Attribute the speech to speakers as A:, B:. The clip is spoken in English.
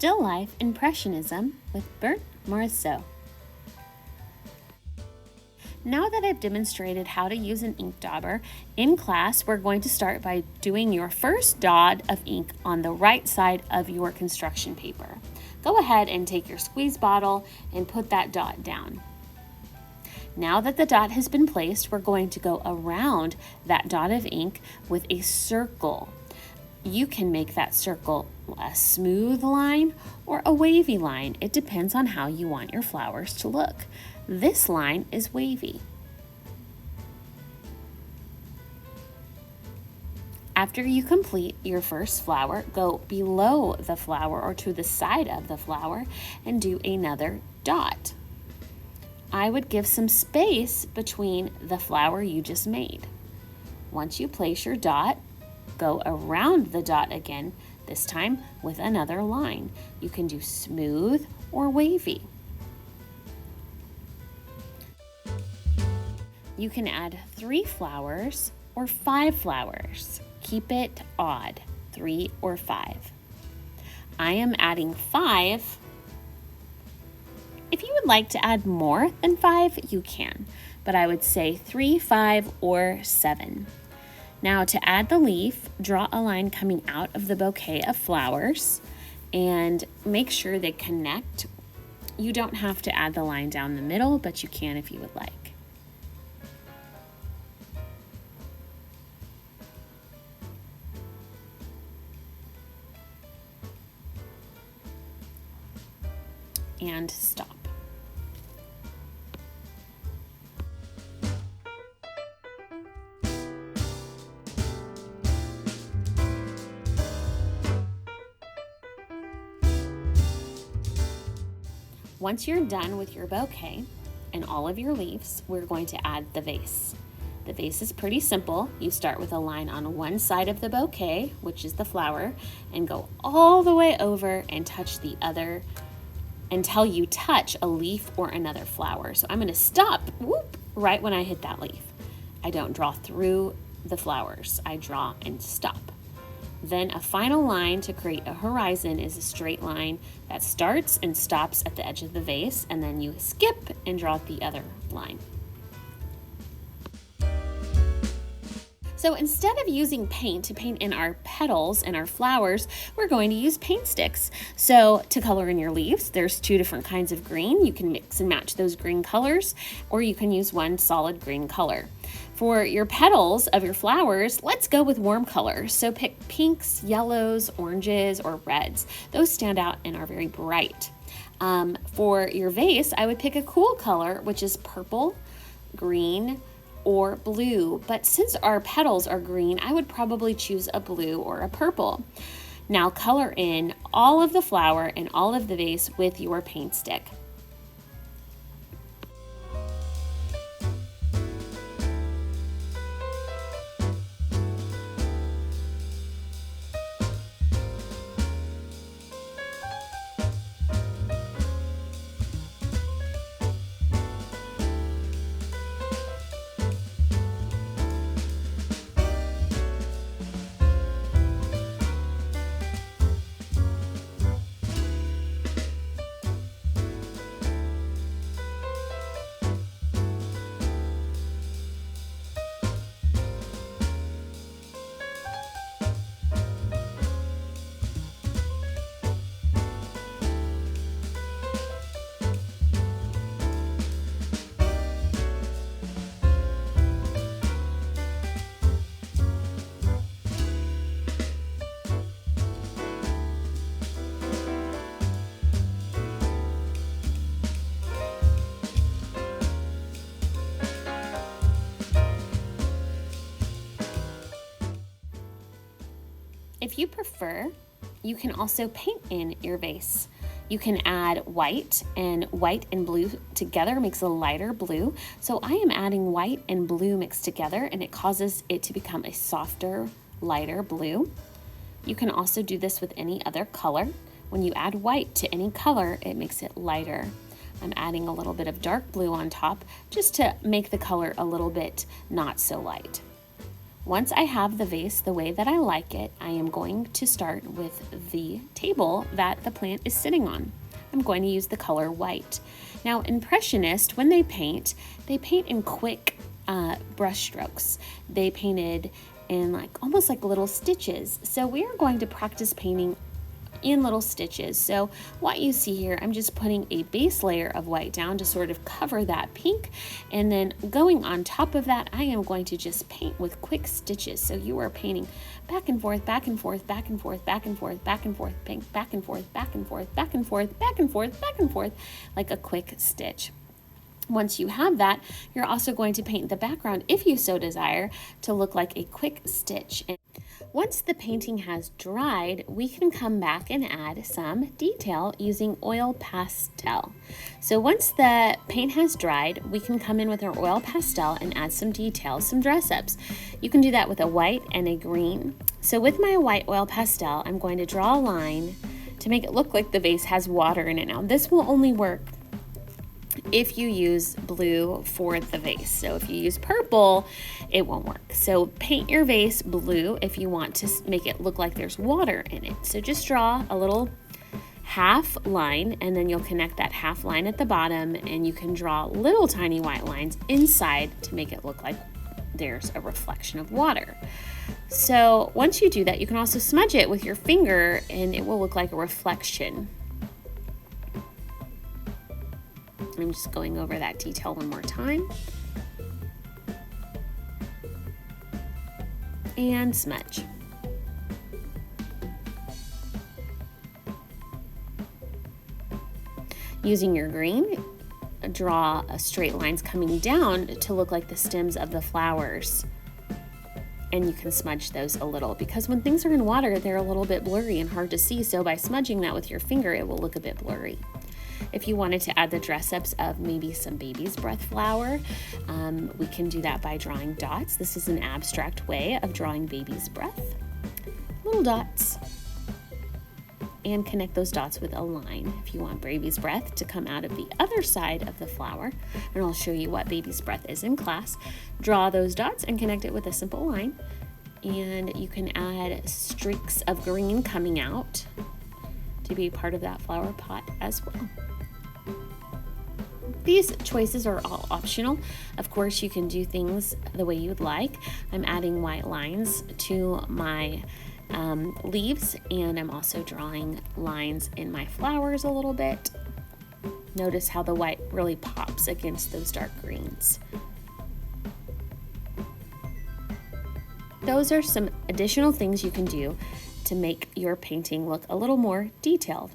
A: Still Life Impressionism with Bernd Morisot. Now that I've demonstrated how to use an ink dauber, in class we're going to start by doing your first dot of ink on the right side of your construction paper. Go ahead and take your squeeze bottle and put that dot down. Now that the dot has been placed, we're going to go around that dot of ink with a circle. You can make that circle a smooth line or a wavy line. It depends on how you want your flowers to look. This line is wavy. After you complete your first flower, go below the flower or to the side of the flower and do another dot. I would give some space between the flower you just made. Once you place your dot, go around the dot again, this time with another line. You can do smooth or wavy. You can add 3 flowers or 5 flowers. Keep it odd, 3 or 5. I am adding 5. If you would like to add more than 5, you can, but I would say 3, 5, or 7. Now to add the leaf, draw a line coming out of the bouquet of flowers and make sure they connect. You don't have to add the line down the middle, but you can if you would like. And stop. Once you're done with your bouquet and all of your leaves, we're going to add the vase. The vase is pretty simple. You start with a line on one side of the bouquet, which is the flower, and go all the way over and touch the other until you touch a leaf or another flower. So I'm going to stop, whoop, right when I hit that leaf. I don't draw through the flowers. I draw and stop. Then a final line to create a horizon is a straight line that starts and stops at the edge of the vase, and then you skip and draw the other line. So instead of using paint to paint in our petals and our flowers, we're going to use paint sticks. So to color in your leaves, there's 2 different kinds of green. You can mix and match those green colors, or you can use one solid green color. For your petals of your flowers, let's go with warm colors. So pick pinks, yellows, oranges, or reds. Those stand out and are very bright. For your vase, I would pick a cool color, which is purple, green, or blue. But since our petals are green, I would probably choose a blue or a purple. Now color in all of the flower and all of the vase with your paint stick. If you prefer, you can also paint in your vase. You can add white and blue together makes a lighter blue. So I am adding white and blue mixed together, and it causes it to become a softer, lighter blue. You can also do this with any other color. When you add white to any color, it makes it lighter. I'm adding a little bit of dark blue on top just to make the color a little bit not so light. Once I have the vase the way that I like it, I am going to start with the table that the plant is sitting on. I'm going to use the color white. Now, Impressionists, when they paint in quick brush strokes. They painted in almost like little stitches. So we are going to practice painting in little stitches. So what you see here, I'm just putting a base layer of white down to sort of cover that pink, and then going on top of that, I am going to just paint with quick stitches. So you are painting back and forth, back and forth, back and forth, back and forth, back and forth, back and forth, back and forth, back and forth, back and forth, back and forth, like a quick stitch. Once you have that, you're also going to paint the background, if you so desire, to look like a quick stitch. And once the painting has dried, we can come back and add some detail using oil pastel. So once the paint has dried, we can come in with our oil pastel and add some details, some dress-ups. You can do that with a white and a green. So with my white oil pastel, I'm going to draw a line to make it look like the vase has water in it. Now, this will only work if you use blue for the vase. So if you use purple, it won't work. So paint your vase blue if you want to make it look like there's water in it. So just draw a little half line, and then you'll connect that half line at the bottom, and you can draw little tiny white lines inside to make it look like there's a reflection of water. So once you do that, you can also smudge it with your finger and it will look like a reflection. I'm just going over that detail one more time. And smudge. Using your green, draw straight lines coming down to look like the stems of the flowers. And you can smudge those a little, because when things are in water, they're a little bit blurry and hard to see. So by smudging that with your finger, it will look a bit blurry. If you wanted to add the dress-ups of maybe some baby's breath flower, we can do that by drawing dots. This is an abstract way of drawing baby's breath. Little dots. And connect those dots with a line. If you want baby's breath to come out of the other side of the flower, and I'll show you what baby's breath is in class, draw those dots and connect it with a simple line. And you can add streaks of green coming out to be part of that flower pot as well. These choices are all optional. Of course, you can do things the way you would like. I'm adding white lines to my leaves, and I'm also drawing lines in my flowers a little bit. Notice how the white really pops against those dark greens. Those are some additional things you can do to make your painting look a little more detailed.